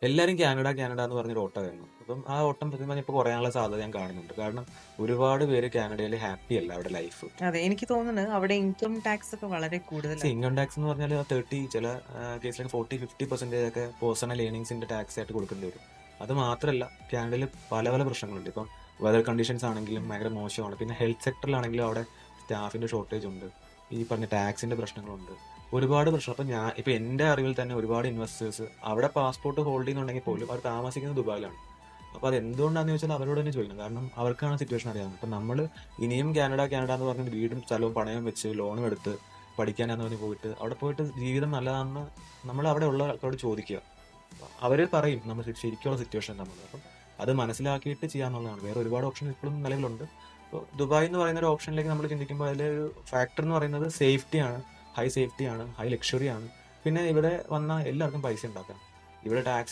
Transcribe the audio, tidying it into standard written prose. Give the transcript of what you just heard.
എല്ലാവരും Canada Canada എന്ന് പറഞ്ഞൊരു ഓട്ടമായിരുന്നു. അപ്പം ആ ഓട്ടം സത്യം പറഞ്ഞാൽ ഇപ്പോൾ കുറയാനുള്ള സാധ്യത ഞാൻ കാണുന്നുണ്ട്. കാരണം ഒരുപാട് പേര് കാനഡയിൽ ഹാപ്പി അല്ല അവിടെ ലൈഫ്. അതെ, എനിക്ക് തോന്നുന്നത് അവിടെ ഇൻകം ടാക്സ് ഒക്കെ വളരെ കൂടുതലാണ്. ഇൻകം ടാക്സ് എന്ന് പറഞ്ഞാൽ 30 ചില കേസിലൊക്കെ 40-50% ഒക്കെ പേഴ്സണൽ ഏർണിങ്സിന്റെ ടാക്സ് ആയിട്ട് കൊടുക്കേണ്ടി വരും. അത് മാത്രമല്ല കാനഡയിൽ പല പല പ്രശ്നങ്ങളുണ്ട്. ഇപ്പം വെതർ കണ്ടീഷൻസ് ആണെങ്കിലും ഭയങ്കര മോശമാണ്. പിന്നെ ഹെൽത്ത് സെക്ടറിലാണെങ്കിലും അവിടെ സ്റ്റാഫിന്റെ ഷോർട്ടേജ് ഉണ്ട്. ഈ പറഞ്ഞ ടാക്സിന്റെ പ്രശ്നങ്ങളുണ്ട്. ഒരുപാട് പ്രശ്നം. അപ്പം ഇപ്പം എൻ്റെ അറിവിൽ തന്നെ ഒരുപാട് ഇൻവെസ്റ്റേഴ്സ് അവിടെ പാസ്പോർട്ട് ഹോൾഡ് ചെയ്യുന്നുണ്ടെങ്കിൽ പോലും അവർ താമസിക്കുന്നത് ദുബായിലാണ്. അപ്പോൾ അത് എന്തുകൊണ്ടാണെന്ന് ചോദിച്ചാൽ അവരോട് തന്നെ ചോദിക്കണം. കാരണം അവർക്കാണ് സിറ്റുവേഷൻ അറിയാവുന്നത്. അപ്പം നമ്മൾ ഇനിയും കാനഡ കാനഡ എന്ന് പറഞ്ഞ് വീടും സ്ഥലവും പണയം വെച്ച് ലോണും എടുത്ത് പഠിക്കാനാന്ന് പറഞ്ഞ് പോയിട്ട് അവിടെ പോയിട്ട് ജീവിതം നല്ലതാണെന്ന് നമ്മൾ അവിടെ ഉള്ള ആൾക്കാരോട് ചോദിക്കുക. അവർ പറയും നമ്മൾ ശരിക്കുള്ള സിറ്റുവേഷൻ നമ്മൾ. അപ്പം അത് മനസ്സിലാക്കിയിട്ട് ചെയ്യാന്നുള്ളതാണ്. വേറെ ഒരുപാട് ഓപ്ഷൻ ഇപ്പോഴും നിലവിലുണ്ട്. ഇപ്പോൾ ദുബായ് എന്ന് പറയുന്ന ഒരു ഓപ്ഷനിലേക്ക് നമ്മൾ ചിന്തിക്കുമ്പോൾ അതിലൊരു ഫാക്ടർ എന്ന് പറയുന്നത് സേഫ്റ്റിയാണ്. High സേഫ്റ്റിയാണ്, high ലക്ഷറിയാണ്. പിന്നെ ഇവിടെ വന്ന എല്ലാവർക്കും പൈസ ഉണ്ടാക്കാം. ഇവിടെ ടാക്സ്